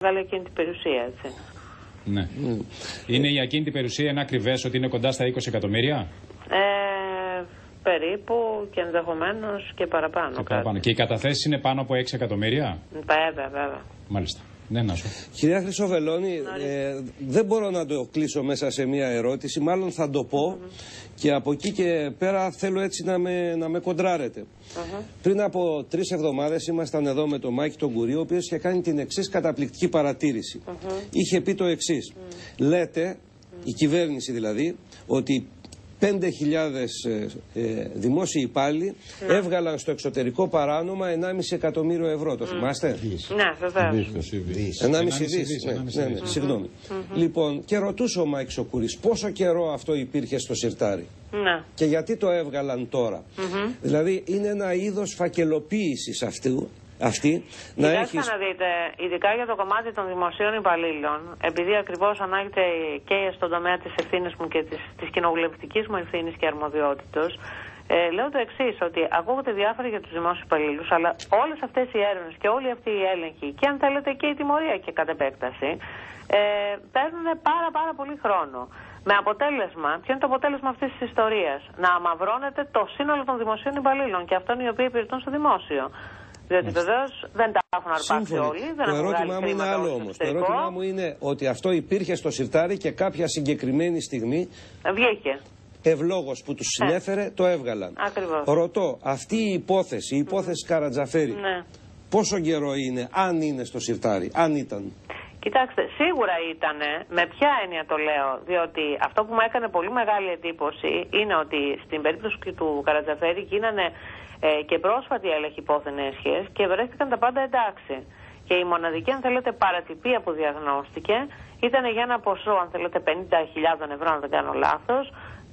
μεγάλη ακίνητη περιουσία, έτσι. Ναι. Είναι η ακίνητη περιουσία, είναι ακριβές ότι είναι κοντά στα 20 εκατομμύρια? Περίπου και ενδεχομένως και παραπάνω. Και οι καταθέσεις είναι πάνω από 6 εκατομμύρια? Βέβαια. Μάλιστα. Ναι, να σου. Κυρία Χρυσοβελώνη, δεν μπορώ να το κλείσω μέσα σε μία ερώτηση, μάλλον θα το πω και από εκεί και πέρα θέλω έτσι να με κοντράρετε. Πριν από 3 εβδομάδες ήμασταν εδώ με τον Μάκη τον Κουρίο, ο οποίος είχε κάνει την εξής καταπληκτική παρατήρηση. Είχε πει το εξής. Λέτε, η κυβέρνηση δηλαδή, ότι 5.000 δημόσιοι υπάλληλοι έβγαλαν στο εξωτερικό παράνομα 1,5 εκατομμύριο ευρώ. Το θυμάστε? Ναι, βεβαίως. 1,5 δις. Ναι, συγγνώμη. Λοιπόν, και ρωτούσε ο Μάικς ο Κουρής πόσο καιρό αυτό υπήρχε στο σιρτάρι. Ναι. Και γιατί το έβγαλαν τώρα. Δηλαδή είναι ένα είδος φακελοποίησης αυτή να έχεις... να δείτε, ειδικά για το κομμάτι των δημοσίων υπαλλήλων, επειδή ακριβώς ανάγεται και στον τομέα της ευθύνης μου και της κοινοβουλευτικής μου ευθύνης και αρμοδιότητος, λέω το εξής, ότι ακούγονται διάφορα για τους δημόσιους υπαλλήλους, αλλά όλες αυτές οι έρευνες και όλοι αυτοί οι έλεγχοι και αν θέλετε και η τιμωρία και κατ' επέκταση, παίρνουν πάρα πολύ χρόνο. Με αποτέλεσμα, ποιο είναι το αποτέλεσμα αυτής της ιστορίας? Να αμαυρώνεται το σύνολο των δημοσίων υπαλλήλων και αυτών οι οποίοι υπηρετούν στο δημόσιο. Διότι βεβαίως δεν τα έχουν αρπάξει όλοι. Το ερώτημά μου είναι άλλο όμως. Το ερώτημά μου είναι ότι αυτό υπήρχε στο σιρτάρι και κάποια συγκεκριμένη στιγμή βγήκε. Ευλόγως που τους συνέφερε το έβγαλαν. Ακριβώς. Ρωτώ, αυτή η υπόθεση, Καρατζαφέρη, πόσο καιρό είναι, αν είναι στο σιρτάρι, αν ήταν? Κοιτάξτε, σίγουρα ήτανε. Με ποια έννοια το λέω? Διότι αυτό που μου έκανε πολύ μεγάλη εντύπωση είναι ότι στην περίπτωση του Καρατζαφέρη γίνανε και πρόσφατη έλεγχη πόθεν έσχες και βρέθηκαν τα πάντα εντάξει. Και η μοναδική, αν θέλετε, παρατυπία που διαγνώστηκε ήταν για ένα ποσό, αν θέλετε, 50.000 ευρώ, αν δεν κάνω λάθος,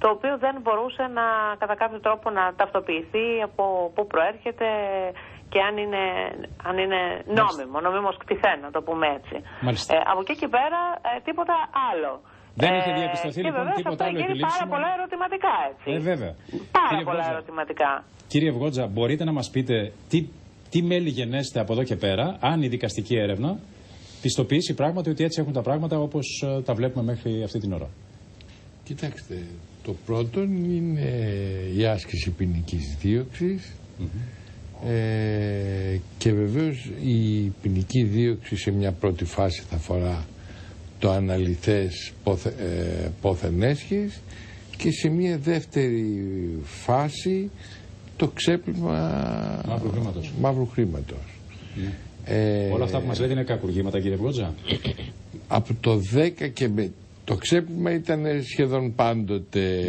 το οποίο δεν μπορούσε να, κατά κάποιο τρόπο να ταυτοποιηθεί από πού προέρχεται και αν είναι νόμιμος κτηθέν, να το πούμε έτσι. Από εκεί και πέρα τίποτα άλλο. Δεν είχε διαπιστωθεί λοιπόν τίποτα άλλο επιλήψιμο. Και πάρα πολλά ερωτηματικά, έτσι. Βέβαια. Πάρα πολλά ερωτηματικά. Κύριε Ευγότζα, μπορείτε να μας πείτε τι μέλη γενέστε από εδώ και πέρα, αν η δικαστική έρευνα πιστοποιήσει πράγματι ότι έτσι έχουν τα πράγματα όπως τα βλέπουμε μέχρι αυτή την ώρα? Κοιτάξτε, το πρώτο είναι η άσκηση ποινικής δίωξης και βεβαίως η ποινική δίωξη σε μια πρώτη φάση θα αφορά το αναλυθές πόθεν έσχης και σε μια δεύτερη φάση το ξέπλυμα μαύρου χρήματος. Όλα αυτά που μας λέτε είναι κακουργήματα, κύριε Ευγότζα? Από το 10 και με... Το ξέπλυμα ήταν σχεδόν πάντοτε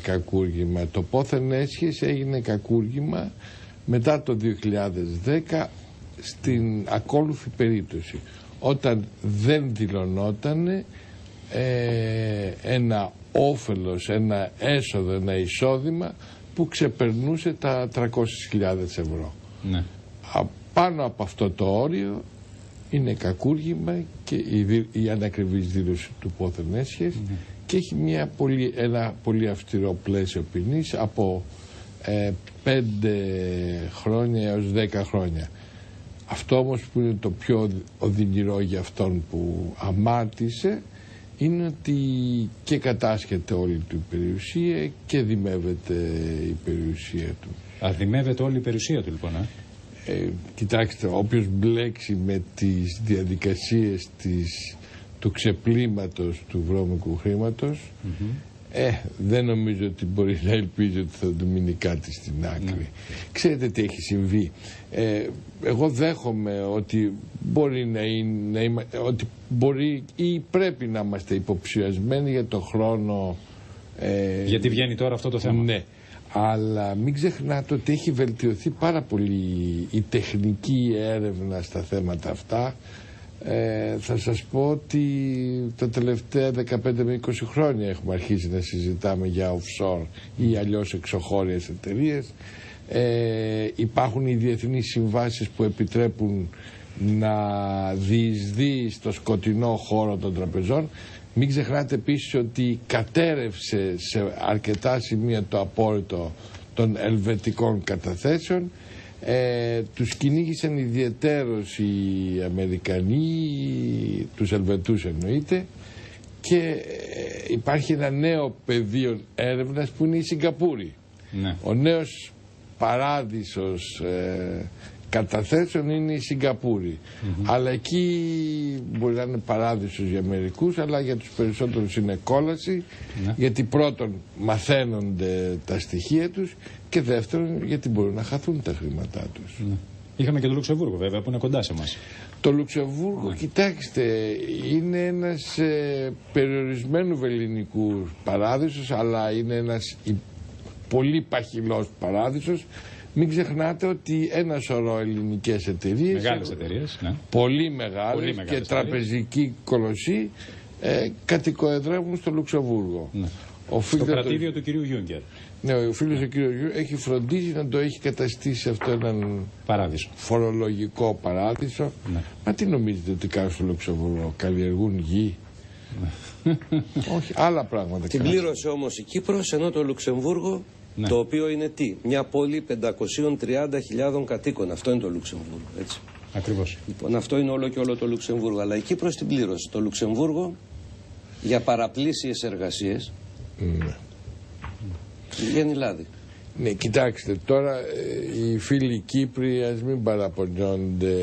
κακούργημα. Το πόθεν έσχης έγινε κακούργημα μετά το 2010 στην ακόλουθη περίπτωση, όταν δεν δηλωνόταν ένα όφελος, ένα έσοδο, ένα εισόδημα που ξεπερνούσε τα 300.000 ευρώ. Ναι. Πάνω από αυτό το όριο είναι κακούργημα και η ανακριβής δήλωση του πόθεν έσχες και έχει ένα πολύ αυστηρό πλαίσιο ποινής από 5 χρόνια έως 10 χρόνια. Αυτό όμως που είναι το πιο οδυνηρό για αυτόν που αμάρτησε είναι ότι και κατάσχεται όλη του η περιουσία και δημεύεται η περιουσία του. Δημεύεται όλη η περιουσία του λοιπόν, κοιτάξτε, όποιος μπλέξει με τις διαδικασίες του ξεπλήματος του βρώμικου χρήματος, δεν νομίζω ότι μπορεί να ελπίζει ότι θα του μείνει κάτι στην άκρη. Ξέρετε τι έχει συμβεί? Εγώ δέχομαι ότι μπορεί ή πρέπει να είμαστε υποψιασμένοι για το χρόνο. Γιατί βγαίνει τώρα αυτό το θέμα. Ναι. Αλλά μην ξεχνάτε ότι έχει βελτιωθεί πάρα πολύ η τεχνική έρευνα στα θέματα αυτά. Θα σας πω ότι τα τελευταία 15 με 20 χρόνια έχουμε αρχίσει να συζητάμε για offshore ή αλλιώς εξωχώριες εταιρείες. Υπάρχουν οι διεθνείς συμβάσεις που επιτρέπουν να διεισδύει στο σκοτεινό χώρο των τραπεζών. Μην ξεχνάτε επίσης ότι κατέρευσε σε αρκετά σημεία το απόρριτο των ελβετικών καταθέσεων. Τους κυνήγησαν ιδιαιτέρως οι Αμερικανοί, τους Ελβετούς εννοείται, και υπάρχει ένα νέο πεδίο έρευνας που είναι η Σιγκαπούρη. Ναι. Ο νέος παράδεισος καταθέσεων είναι η Σιγκαπούρη. Αλλά εκεί μπορεί να είναι παράδεισος για μερικούς, αλλά για τους περισσότερους είναι κόλαση, γιατί πρώτον μαθαίνονται τα στοιχεία τους και δεύτερον γιατί μπορούν να χαθούν τα χρήματά τους. Είχαμε και το Λουξεμβούργο βέβαια που είναι κοντά σε εμάς. Το Λουξεμβούργο, κοιτάξτε, είναι ένας περιορισμένου βελληνικού παράδεισος, αλλά είναι ένας πολύ παχυλός παράδεισος. Μην ξεχνάτε ότι ένα σωρό ελληνικές εταιρείες, μεγάλες εταιρείες, ναι, πολύ μεγάλες και τραπεζική κολοσσοί, κατοικοεδρεύουν στο Λουξεμβούργο. Ναι. Στο κρατήδιο του κυρίου Γιούγκερ. Ναι, ο φίλος του κύριου Γιούγκερ έχει φροντίσει να το έχει καταστήσει αυτό έναν παράδεισο, φορολογικό παράδεισο. Ναι. Μα τι νομίζετε ότι κάνουν στο Λουξεμβούργο, καλλιεργούν γη? Ναι. Όχι, άλλα πράγματα. Την πλήρωσε όμως η Κύπρος, ενώ το Λουξεμβούργο, ναι, το οποίο είναι τι? Μια πόλη 530.000 κατοίκων. Αυτό είναι το Λουξεμβούργο, έτσι. Ακριβώς. Λοιπόν, αυτό είναι όλο και όλο το Λουξεμβούργο. Αλλά η Κύπρος την πλήρωσε. Το Λουξεμβούργο για παραπλήσιες εργασίες. Ναι. Βγαίνει λάδι. Ναι, κοιτάξτε, τώρα οι φίλοι Κύπροι ας μην παραπονιόνται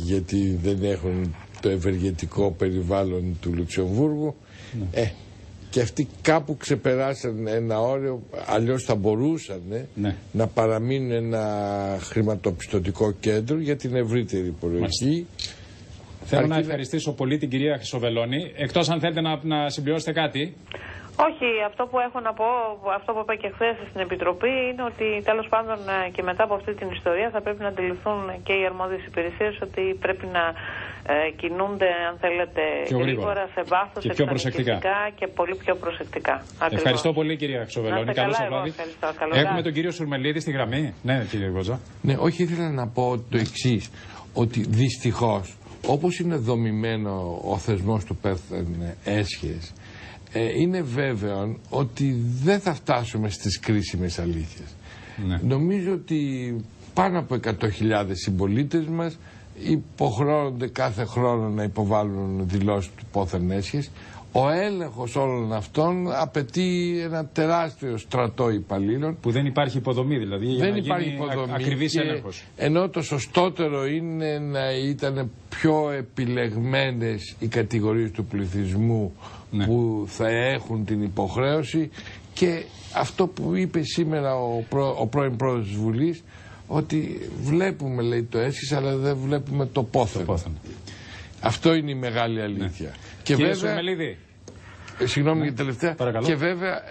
γιατί δεν έχουν το ευεργετικό περιβάλλον του Λουξεμβούργου. Ναι. Και αυτοί κάπου ξεπεράσαν ένα όριο, αλλιώς θα μπορούσαν να παραμείνουν ένα χρηματοπιστωτικό κέντρο για την ευρύτερη περιοχή. Θέλω να ευχαριστήσω πολύ την κυρία Χρυσοβελώνη. Εκτός αν θέλετε να συμπληρώσετε κάτι. Όχι, αυτό που έχω να πω, αυτό που είπα και χθε στην Επιτροπή, είναι ότι τέλος πάντων και μετά από αυτή την ιστορία θα πρέπει να αντιληφθούν και οι αρμόδιες υπηρεσίες ότι πρέπει να κινούνται, αν θέλετε, γρήγορα, σε βάθος, και πιο προσεκτικά και πολύ πιο προσεκτικά. Ακριβώς. Ευχαριστώ πολύ, κυρία Χρυσοβελώνη. Καλώς ορίσατε. Έχουμε τον κύριο Σουρμελίδη στη γραμμή. Ναι, κύριε Γκότζα. Ναι, όχι, ήθελα να πω το εξής, ότι δυστυχώς, όπως είναι δομημένο ο θεσμός του πέθεν έσχες, είναι βέβαιο ότι δεν θα φτάσουμε στις κρίσιμες αλήθειες. Ναι. Νομίζω ότι πάνω από 100.000 συμπολίτες μας υποχρεώνονται κάθε χρόνο να υποβάλουν δηλώσεις του πόθεν έσχες. Ο έλεγχος όλων αυτών απαιτεί ένα τεράστιο στρατό υπαλλήλων. Που δεν υπάρχει υποδομή δηλαδή, για να γίνει ακριβής έλεγχος. Ενώ το σωστότερο είναι να ήταν πιο επιλεγμένες οι κατηγορίες του πληθυσμού, ναι, που θα έχουν την υποχρέωση, και αυτό που είπε σήμερα ο πρώην πρόεδρος της Βουλής, ότι βλέπουμε, λέει, το έσχης αλλά δεν βλέπουμε το πόθεν. Αυτό είναι η μεγάλη αλήθεια. Ναι. Και κύριε βέβαια, Σουρμελίδη, συγγνώμη για τελευταία, παρακαλώ. Και βέβαια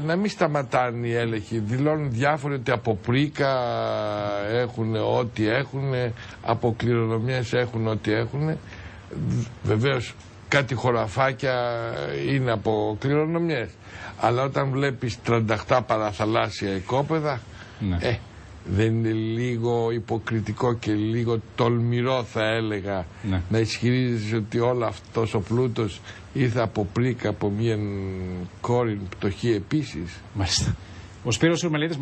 να μην σταματάνε οι έλεγχοι. Δηλώνουν διάφοροι ότι από πρίκα έχουν ό,τι έχουν, από κληρονομιές έχουν ό,τι έχουν. Βεβαίως κάτι χωραφάκια είναι από κληρονομιές, αλλά όταν βλέπεις 38 παραθαλάσσια οικόπεδα, ναι, δεν είναι λίγο υποκριτικό και λίγο τολμηρό, θα έλεγα, ναι, να ισχυρίζεσαι ότι όλο αυτός ο πλούτος ήρθε από πρίκα, από μια κόρη πτωχή επίσης? Μάλιστα. Ο Σπύρος Σουρμελίδης